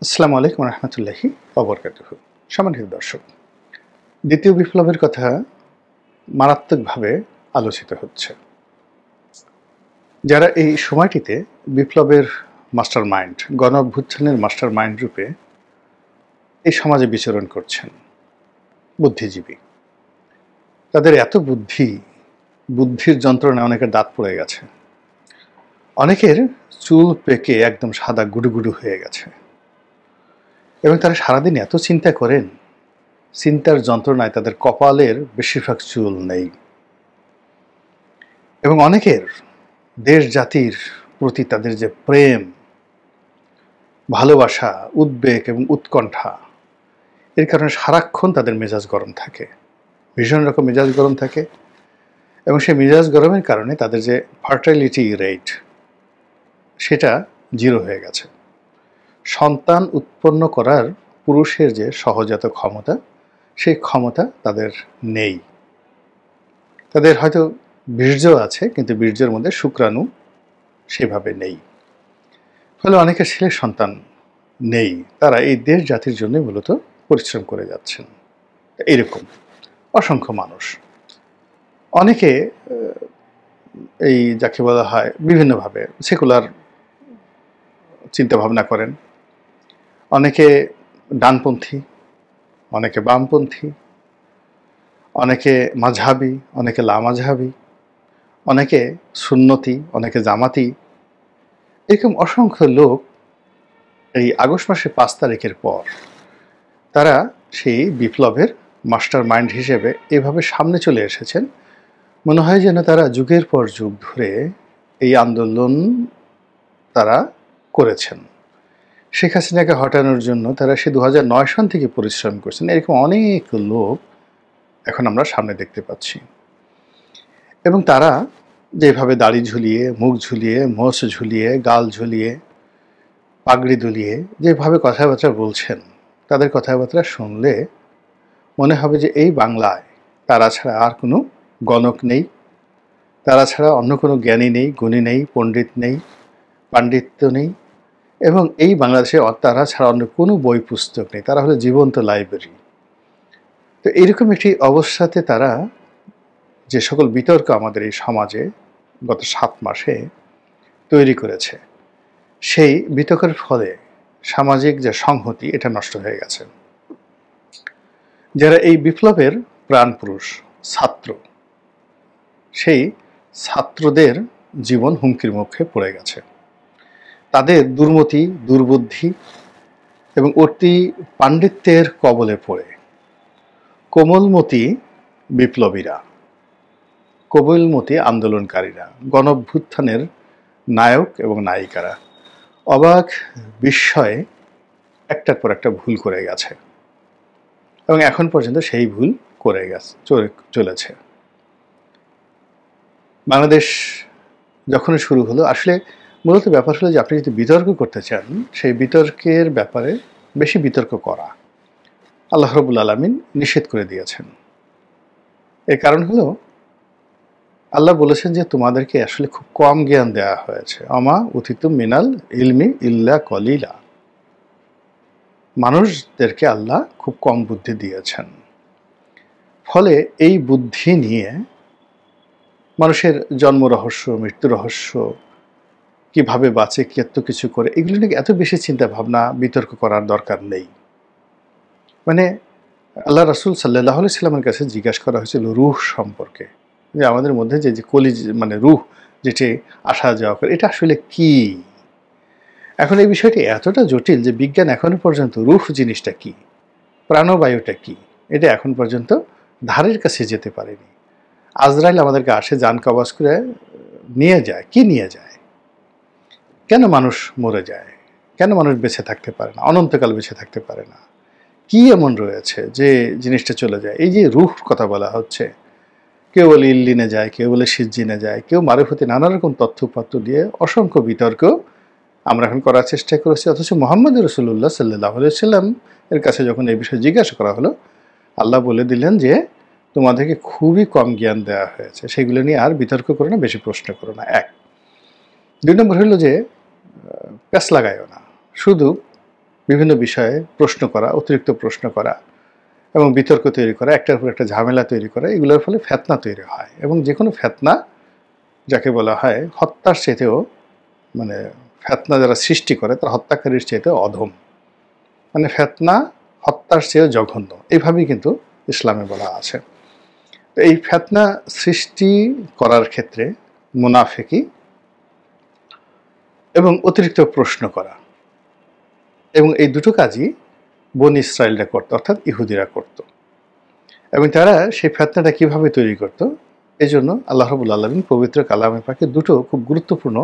আসসালামু আলাইকুম রহমতুল্লাহি ওবরকাতুহু। সম্মানিত দর্শক, দ্বিতীয় বিপ্লবের কথা মারাত্মকভাবে আলোচিত হচ্ছে। যারা এই সময়টিতে বিপ্লবের মাস্টার মাইন্ড, গণ অভ্যুত্থানের মাস্টার মাইন্ড রূপে এই সমাজে বিচরণ করছেন, বুদ্ধিজীবী, তাদের এত বুদ্ধির যন্ত্রণায় অনেকের দাঁত পড়ে গেছে, অনেকের চুল পেকে একদম সাদা গুডুগুডু হয়ে গেছে এবং তারা সারাদিন এত চিন্তা করেন, চিন্তার যন্ত্রণায় তাদের কপালের বেশিরভাগ চুল নেই। এবং অনেকের দেশ জাতির প্রতি তাদের যে প্রেম, ভালোবাসা, উদ্বেগ এবং উৎকণ্ঠা, এর কারণে সারাক্ষণ তাদের মেজাজ গরম থাকে, ভীষণ রকম মেজাজ গরম থাকে। এবং সেই মেজাজ গরমের কারণে তাদের যে ফার্টাইলিটি রেট সেটা 0 হয়ে গেছে। সন্তান উৎপন্ন করার পুরুষের যে সহজাত ক্ষমতা, সেই ক্ষমতা তাদের নেই। তাদের হয়তো বীর্য আছে, কিন্তু বীর্যের মধ্যে শুক্রাণু সেভাবে নেই। ফলে অনেকের ছেলে সন্তান নেই। তারা এই দেশ জাতির জন্য মূলত পরিশ্রম করে যাচ্ছেন। এইরকম অসংখ্য মানুষ। অনেকে এই যাকে বলা হয় বিভিন্নভাবে সেকুলার চিন্তাভাবনা করেন। অনেকে ডানপন্থী, অনেকে বামপন্থী, অনেকে মাঝহাবি, অনেকে লামাঝহাবি, অনেকে সুন্নতি, অনেকে জামাতি। এরকম অসংখ্য লোক এই আগস্ট মাসে 5 তারিখের পর তারা সেই বিপ্লবের মাস্টার মাইন্ড হিসেবে এভাবে সামনে চলে এসেছেন। মনে হয় যেন তারা যুগের পর যুগ ধরে এই আন্দোলন তারা করেছেন। শেখ হাসিনাকে হটানোর জন্য তারা সে 2009 সন থেকে পরিশ্রম করছেন। এরকম অনেক লোক এখন আমরা সামনে দেখতে পাচ্ছি। এবং তারা যেভাবে দাড়ি ঝুলিয়ে, মুখ ঝুলিয়ে, মোষ ঝুলিয়ে, গাল ঝুলিয়ে, পাগড়ি দুলিয়ে যেভাবে কথাবার্তা বলছেন, তাদের কথাবার্তা শুনলে মনে হবে যে এই বাংলায় তারা ছাড়া আর কোনো গণক নেই, তারা ছাড়া অন্য কোনো জ্ঞানী নেই, গুণী নেই, পণ্ডিত নেই, পাণ্ডিত্য নেই, এবং এই বাংলাদেশে তারা ছাড়া অন্য কোনো বই পুস্তক নেই। তারা হলো জীবন্ত লাইব্রেরি। তো এইরকম একটি অবস্থাতে তারা যে সকল বিতর্ক আমাদের এই সমাজে গত 7 মাসে তৈরি করেছে, সেই বিতর্কের ফলে সামাজিক যে সংহতি এটা নষ্ট হয়ে গেছে। যারা এই বিপ্লবের প্রাণপুরুষ ছাত্র, সেই ছাত্রদের জীবন হুমকির মুখে পড়ে গেছে। তাদের দুর্মতি, দুর্বুদ্ধি এবং অতি পাণ্ডিত্যের কবলে পড়ে কোমলমতি বিপ্লবীরা, কোমলমতি আন্দোলনকারীরা, গণঅভ্যুত্থানের নায়ক এবং নায়িকারা অবাক বিস্ময়ে একটার পর একটা ভুল করে গেছে এবং এখন পর্যন্ত সেই ভুল করে চলেছে। বাংলাদেশ যখন শুরু হলো, আসলে মূলত ব্যাপার হলো যে আপনি যদি বিতর্ক করতে চান, সেই বিতর্কের ব্যাপারে বেশি বিতর্ক করা আল্লাহ রাব্বুল আলামিন নিষেধ করে দিয়েছেন। এর কারণ হলো আল্লাহ বলেছেন যে তোমাদেরকে আসলে খুব কম জ্ঞান দেওয়া হয়েছে। আমা উতিতুম মিনাল ইলমি ইল্লা কলিলা। মানুষদেরকে আল্লাহ খুব কম বুদ্ধি দিয়েছেন। ফলে এই বুদ্ধি নিয়ে মানুষের জন্ম রহস্য, মৃত্যু রহস্য, কিভাবে বাঁচে, কি এত কিছু করে, এগুলো নিয়ে এত বেশি চিন্তা ভাবনা বিতর্ক করার দরকার নেই। মানে আল্লাহ রাসূল সাল্লাল্লাহু আলাইহি সাল্লামের কাছে জিজ্ঞাসা করা হয়েছিল রূহ সম্পর্কে, যে আমাদের মধ্যে যে কলিজ মানে রূহ যেটি আসা যাওয়া করে, এটা আসলে কি? এখন এই বিষয়টি এতটা জটিল যে বিজ্ঞান এখনো পর্যন্ত রূহ জিনিসটা কি, প্রাণবায়ুটা কি, এটা এখন পর্যন্ত ধারের কাছে যেতে পারেনি। আজরাইল আমাদেরকে আসে, জান কবজ করে নিয়ে যায়। কি নিয়ে যায়? কেন মানুষ মরে যায়? কেন মানুষ বেঁচে থাকতে পারে না, অনন্তকাল বেঁচে থাকতে পারে না? কি এমন রয়েছে যে জিনিসটা চলে যায়? এই যে রূহ কথা বলা হচ্ছে, কেউ বলে ইল্লিনে যায়, কেউ বলে সিজ্জিনে যায়, কেউ মারুফতি, নানা রকম তথ্যপত্র দিয়ে অসংখ্য বিতর্ক আমরা এখন করার চেষ্টা করেছি। অথচ মুহাম্মদ রাসূলুল্লাহ সাল্লাল্লাহু আলাইহি সাল্লাম এর কাছে যখন এই বিষয়ে জিজ্ঞাসা করা হলো, আল্লাহ বলে দিলেন যে তোমাদেরকে খুবই কম জ্ঞান দেওয়া হয়েছে, সেগুলো নিয়ে আর বিতর্ক করো না, বেশি প্রশ্ন করো না। 1 2 নম্বর হলো যে প্যাঁচ লাগায়ও না, শুধু বিভিন্ন বিষয়ে প্রশ্ন করা, অতিরিক্ত প্রশ্ন করা এবং বিতর্ক তৈরি করা, একটার উপর একটা ঝামেলা তৈরি করা, এগুলোর ফলে ফিতনা তৈরি হয়। এবং যে কোনো ফিতনা যাকে বলা হয় হত্যার চাইতেও, মানে ফিতনা যারা সৃষ্টি করে তারা হত্যাকারীর চাইতেও অধম। মানে ফিতনা হত্যার চেয়েও জঘন্য, এইভাবেই কিন্তু ইসলামে বলা আছে। তো এই ফিতনা সৃষ্টি করার ক্ষেত্রে মুনাফিকি এবং অতিরিক্ত প্রশ্ন করা, এবং এই দুটো কাজই বনী ইসরায়েলরা করত, অর্থাৎ ইহুদিরা করত। এবং তারা সেই ফিতনাটা কিভাবে তৈরি করত, এই জন্য আল্লাহ রাব্বুল আলামিন পবিত্র কালামে পাকে দুটো খুব গুরুত্বপূর্ণ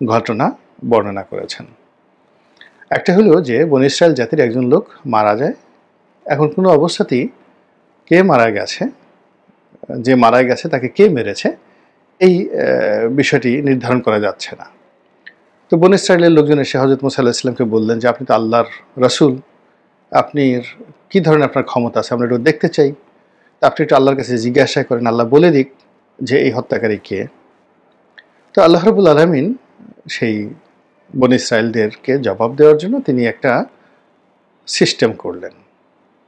ঘটনা বর্ণনা করেছেন। একটা হলো যে বনী ইসরায়েল জাতির একজন লোক মারা যায়। এখন কোনো অবস্থাতেই কে মারা গেছে, যে মারা গেছে তাকে কে মেরেছে, এই বিষয়টি নির্ধারণ করা যাচ্ছে না। তো বনী ইসরায়েলের লোকজন এসে হযরত মুসা আলাইহিস সালামকে বললেন যে আপনি তো আল্লাহর রাসূল, আপনি কী ধরনের আপনার ক্ষমতা আছে, আমরা একটু দেখতে চাই। তা আপনি একটু আল্লাহর কাছে জিজ্ঞাসা করেন, আল্লাহ বলে দিক যে এই হত্যাকারী কে। তো আল্লাহ রাব্বুল আলামিন সেই বনী ইসরায়েলদেরকে জবাব দেওয়ার জন্য তিনি একটা সিস্টেম করলেন।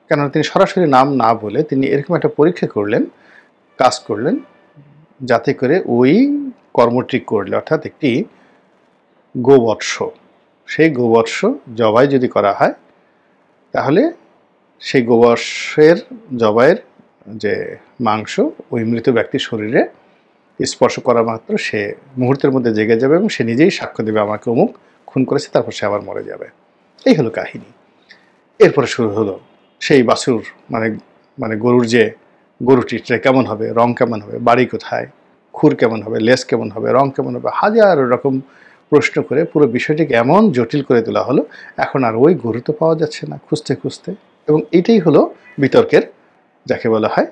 কেননা তিনি সরাসরি নাম না বলে তিনি এরকম একটা পরীক্ষা করলেন, কাজ করলেন, যাতে করে ওই কর্মটি করলে, অর্থাৎ একটি গোবৎস, সেই গোবৎস জবাই যদি করা হয় তাহলে সেই গোবৎসের জবাইয়ের যে মাংস ওই মৃত ব্যক্তির শরীরে স্পর্শ করা মাত্র সে মুহূর্তের মধ্যে জেগে যাবে এবং সে নিজেই সাক্ষ্য দেবে আমাকে অমুক খুন করেছে, তারপর সে আবার মরে যাবে। এই হলো কাহিনী। এরপরে শুরু হলো সেই বাছুর, মানে গরুর যে গরুটিটা কেমন হবে, রং কেমন হবে, বাড়ি কোথায়, খুর কেমন হবে, লেজ কেমন হবে, রং কেমন হবে, হাজার রকম প্রশ্ন করে পুরো বিষয়টিকে এমন জটিল করে তোলা হলো, এখন আর ওই গরু তো পাওয়া যাচ্ছে না খুঁজতে খুঁজতে। এবং এটাই হলো বিতর্কের যাকে বলা হয়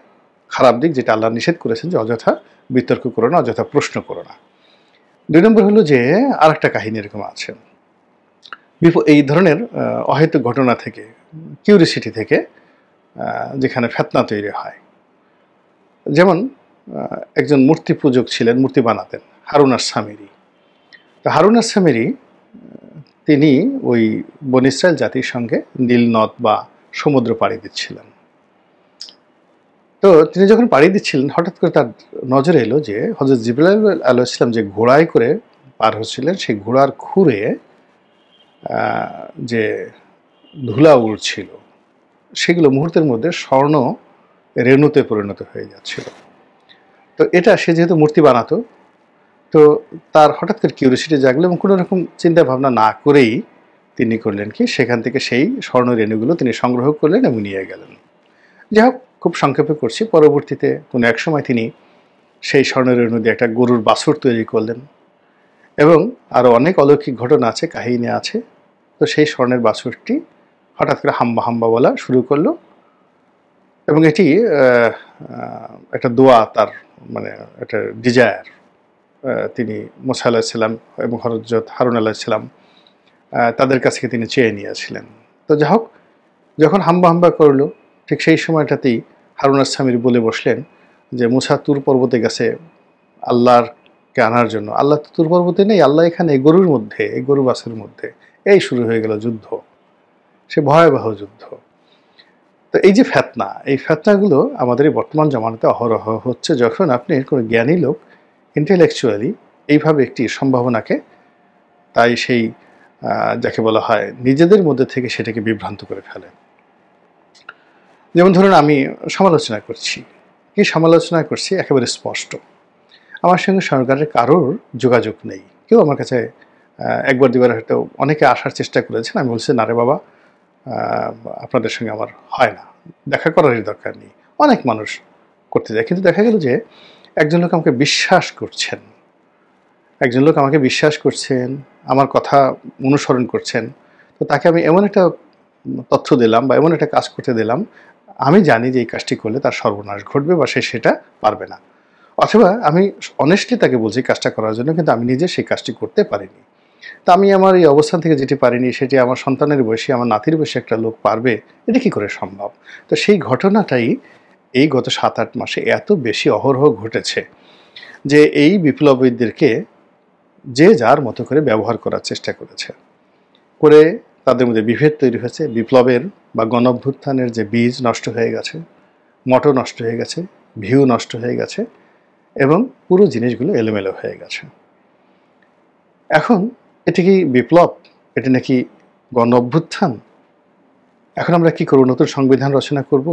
খারাপ দিক, যেটা আল্লাহ নিষেধ করেছেন যে অযথা বিতর্ক করো না, অযথা প্রশ্ন করো না। 2 নম্বর হলো যে আর একটা কাহিনী এরকম আছে, এই ধরনের অহেতুক ঘটনা থেকে, কিউরিসিটি থেকে যেখানে ফিতনা তৈরি হয়। যেমন একজন মূর্তি পূজক ছিলেন, মূর্তি বানাতেন, হারুন আস-সামিরি। তো হারুন আস-সামিরি তিনি ওই বনী ইসরায়েল জাতির সঙ্গে নীল নদ বা সমুদ্র পাড়ি দিচ্ছিলেন। তো তিনি যখন পাড়ি দিচ্ছিলেন হঠাৎ করে তার নজরে এলো যে হযরত জিবরাইল আলাইহিস সালাম যে ঘোড়ায় করে পার হচ্ছিলেন, সেই ঘোড়ার খুরে যে ধুলা উড়ছিল সেগুলো মুহূর্তের মধ্যে স্বর্ণ রেণুতে পরিণত হয়ে যাচ্ছিল। তো এটা সে যেহেতু মূর্তি বানাতো, তো তার হঠাৎ করে কিউরিসিটি জাগলো এবং কোনো রকম চিন্তা ভাবনা না করেই তিনি করলেন কি, সেখান থেকে সেই স্বর্ণ রেণুগুলো তিনি সংগ্রহ করলেন এবং নিয়ে গেলেন। যাই হোক, খুব সংক্ষেপে করছি, পরবর্তীতে কোনো এক সময় তিনি সেই স্বর্ণ রেণু দিয়ে একটা গরুর বাছুর তৈরি করলেন এবং আরও অনেক অলৌকিক ঘটনা আছে, কাহিনী আছে। তো সেই স্বর্ণের বাছুরটি হঠাৎ করে হাম্বা হাম্বা বলা শুরু করলো এবং এটি একটা দোয়া, তার মানে একটা ডিজায়ার, তিনি মুসা আলাইহিস সালাম এবং হযরত হারুন আলাইহিস সালাম তাদের কাছ থেকে তিনি চেয়ে নিয়েছিলেন। তো যাই হোক, যখন হাম্বা হাম্বা করলো ঠিক সেই সময়টাতেই হারুন আস-সামিরি বলে বসলেন যে মুসা তুর পর্বতে গেছে আল্লাহকে আনার জন্য। আল্লাহ তো তুর পর্বতে নেই, আল্লাহ এখানে এই গরুর মধ্যে, এই গরু বাছুর মধ্যে। এই শুরু হয়ে গেল যুদ্ধ, সে ভয়াবহ যুদ্ধ। তো এই যে ফিতনা, এই ফিতনাগুলো আমাদের এই বর্তমান জামানাতে অহরহ হচ্ছে, যখন আপনি কোনো জ্ঞানী লোক ইন্টেলেকচুয়ালি এইভাবে একটি সম্ভাবনাকে, তাই সেই যাকে বলা হয় নিজেদের মধ্যে থেকে সেটাকে বিভ্রান্ত করে ফেলে। যেমন ধরুন আমি সমালোচনা করছি, কি সমালোচনা করছি একেবারে স্পষ্ট, আমার সঙ্গে সরকারের কারোর যোগাযোগ নেই, কেউ আমার কাছে একবার দুবার হয়তো অনেকে আসার চেষ্টা করেছেন, আমি বলছি না রে বাবা, আপনাদের সঙ্গে আমার হয় না, দেখা করারই দরকার নেই। অনেক মানুষ করতে যায়, কিন্তু দেখা গেল যে একজন লোক আমাকে বিশ্বাস করছেন, একজন লোক আমাকে বিশ্বাস করছেন, আমার কথা অনুসরণ করছেন। তো তাকে আমি এমন একটা তথ্য দিলাম বা এমন একটা কাজ করতে দিলাম, আমি জানি যে এই কাজটি করলে তার সর্বনাশ ঘটবে বা সে সেটা পারবে না, অথবা আমি অনেস্টলি তাকে বলছি কাজটা করার জন্য, কিন্তু আমি নিজে সেই কাজটি করতে পারিনি। তা আমি আমার এই অবস্থান থেকে যেটি পারিনি সেটি আমার সন্তানের বয়সী, আমার নাতির বয়সী একটা লোক পারবে, এটা কী করে সম্ভব? তো সেই ঘটনাটাই এই গত 7-8 মাসে এত বেশি অহরহ ঘটেছে যে এই বিপ্লবীদেরকে যে যার মতো করে ব্যবহার করার চেষ্টা করেছে, করে তাদের মধ্যে বিভেদ তৈরি হয়েছে, বিপ্লবের বা গণঅভ্যুত্থানের যে বীজ নষ্ট হয়ে গেছে, মটো নষ্ট হয়ে গেছে, ভিউ নষ্ট হয়ে গেছে এবং পুরো জিনিসগুলো এলোমেলো হয়ে গেছে। এখন এটি কি বিপ্লব? এটি নাকি গণঅভ্যুত্থান? এখন আমরা কি করব? নতুন সংবিধান রচনা করব,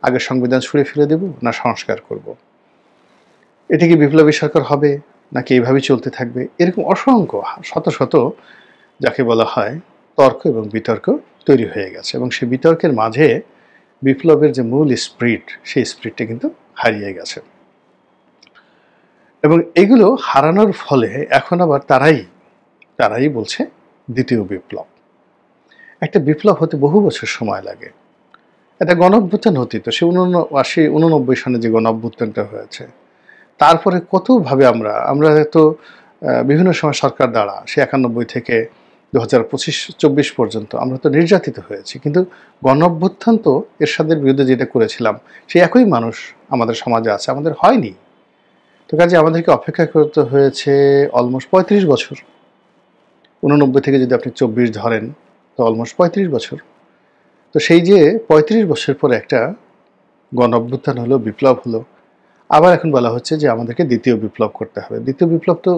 আগের সংবিধান ছুঁড়ে ফেলে দেব, না সংস্কার করব? এটি কি বিপ্লবী সরকার হবে নাকি এইভাবেই চলতে থাকবে? এরকম অসংখ্য শত শত যাকে বলা হয় তর্ক এবং বিতর্ক তৈরি হয়ে গেছে এবং সেই বিতর্কের মাঝে বিপ্লবের যে মূল স্পিরিট, সেই স্পিরিটটা কিন্তু হারিয়ে গেছে। এবং এগুলো হারানোর ফলে এখন আবার তারাই বলছে দ্বিতীয় বিপ্লব। একটা বিপ্লব হতে বহু বছর সময় লাগে। একটা গণঅভ্যুত্থান হতে তো সে 89 সনে যে গণঅভ্যুত্থানটা হয়েছে, তারপরে কতভাবে আমরা তো বিভিন্ন সময় সরকার দ্বারা সে 91 থেকে 2025-24 পর্যন্ত আমরা তো নির্যাতিত হয়েছি, কিন্তু গণঅভ্যুত্থান তো এরশাদের বিরুদ্ধে যেটা করেছিলাম সেই একই মানুষ আমাদের সমাজে আছে, আমাদের হয়নি। তো কাজে আমাদেরকে অপেক্ষা করতে হয়েছে অলমোস্ট 35 বছর। 89 থেকে যদি আপনি 24 ধরেন তো অলমোস্ট 35 বছর। তো সেই যে 35 বছর পরে একটা গণঅভ্যুত্থান হলো, বিপ্লব হলো, আবার এখন বলা হচ্ছে যে আমাদেরকে দ্বিতীয় বিপ্লব করতে হবে। দ্বিতীয় বিপ্লব তো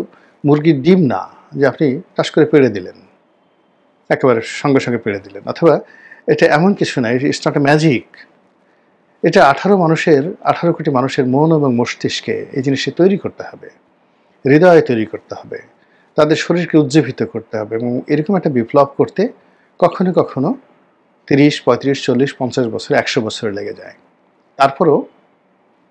মুরগির ডিম না যে আপনি টাস করে পেড়ে দিলেন, একেবারে সঙ্গে সঙ্গে পেড়ে দিলেন, অথবা এটা এমন কিছু না, ইটস নট এ ম্যাজিক। এটা 18 কোটি মানুষের মন এবং মস্তিষ্কে এই জিনিসটি তৈরি করতে হবে, হৃদয়ে তৈরি করতে হবে, তাদের শরীরকে উজ্জীবিত করতে হবে। এবং এরকম একটা বিপ্লব করতে কখনো কখনো 30, 35, 40, 50 বছর, 100 বছর লেগে যায়। তারপরও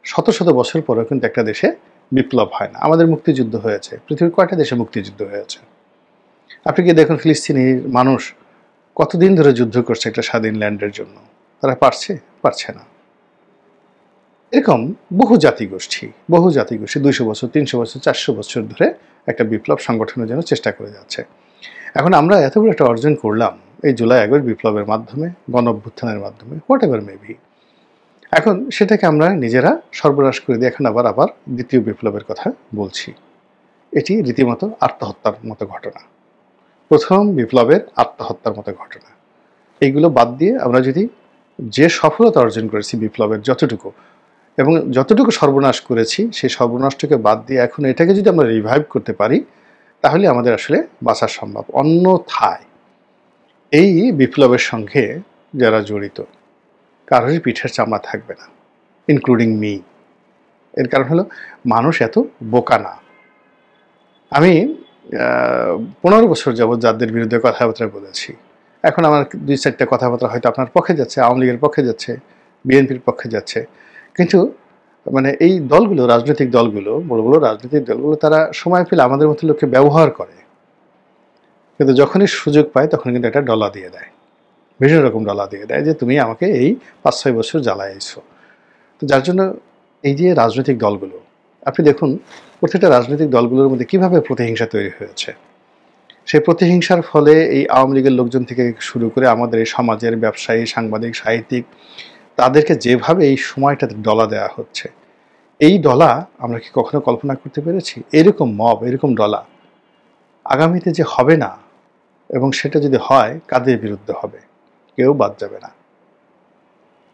শত শত বছর পরেও কিন্তু একটা দেশে বিপ্লব হয় না। আমাদের মুক্তিযুদ্ধ হয়েছে, পৃথিবীর কয়টা দেশে মুক্তিযুদ্ধ হয়েছে? আপনি কি দেখুন ফিলিস্তিনির মানুষ কতদিন ধরে যুদ্ধ করছে একটা স্বাধীন ল্যান্ডের জন্য? তারা পারছে না। এরকম বহু জাতিগোষ্ঠী 200 বছর, 300 বছর, 400 বছর ধরে একটা বিপ্লব সংগঠনের জন্য চেষ্টা করে যাচ্ছে। এখন আমরা এত বড় একটা অর্জন করলাম এই জুলাই আগস্ট বিপ্লবের মাধ্যমে, গণঅভ্যুত্থানের মাধ্যমে, হোয়াট এভার মেবি। এখন সেটাকে আমরা নিজেরা সর্বনাশ করে দিয়ে এখন আবার দ্বিতীয় বিপ্লবের কথা বলছি। এটি রীতিমতো আত্মহত্যার মতো ঘটনা, প্রথম বিপ্লবের আত্মহত্যার মতো ঘটনা। এইগুলো বাদ দিয়ে আমরা যদি যে সফলতা অর্জন করেছি বিপ্লবের যতটুকু সর্বনাশ করেছি, সেই সর্বনাশটাকে বাদ দিয়ে এখন এটাকে যদি আমরা রিভাইভ করতে পারি, তাহলে আমাদের আসলে বাঁচা সম্ভব। অন্যথায় এই বিপ্লবের সঙ্গে যারা জড়িত কারোরই পিঠের চামড়া থাকবে না, ইনক্লুডিং মি। এর কারণ হলো মানুষ এত বোকা না। আমি 15 বছর যাবৎ যাদের বিরুদ্ধে কথাবার্তা বলেছি, এখন আমার 2-4টা কথাবার্তা হয়তো আপনার পক্ষে যাচ্ছে, আওয়ামী লীগের পক্ষে যাচ্ছে, বিএনপির পক্ষে যাচ্ছে, কিন্তু মানে এই দলগুলো, রাজনৈতিক দলগুলো, বড় বড় রাজনৈতিক দলগুলো, তারা সময় পেলে আমাদের মতো লোককে ব্যবহার করে, কিন্তু যখনই সুযোগ পায় তখন কিন্তু একটা ডলা দিয়ে দেয়, বিভিন্ন রকম ডলা দিয়ে দেয় যে তুমি আমাকে এই 5-6 বছর জ্বালাইছো। তো যার জন্য এই যে রাজনৈতিক দলগুলো, আপনি দেখুন প্রত্যেকটা রাজনৈতিক দলগুলোর মধ্যে কিভাবে প্রতিহিংসা তৈরি হয়েছে। সেই প্রতিহিংসার ফলে এই আওয়ামী লীগের লোকজন থেকে শুরু করে আমাদের এই সমাজের ব্যবসায়ী, সাংবাদিক, সাহিত্যিক, তাদেরকে যেভাবে এই সময়টাতে ডলা দেওয়া হচ্ছে, এই ডলা আমরা কি কখনো কল্পনা করতে পেরেছি? এরকম মব, এরকম ডলা আগামীতে যে হবে না, এবং সেটা যদি হয় কাদের বিরুদ্ধে হবে? কেউ বাদ যাবে না।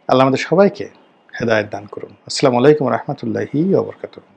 আল্লাহ আমাদের সবাইকে হেদায়েত দান করুন। আসসালামু আলাইকুম ওয়া রাহমাতুল্লাহি ওয়া বারাকাতুহু।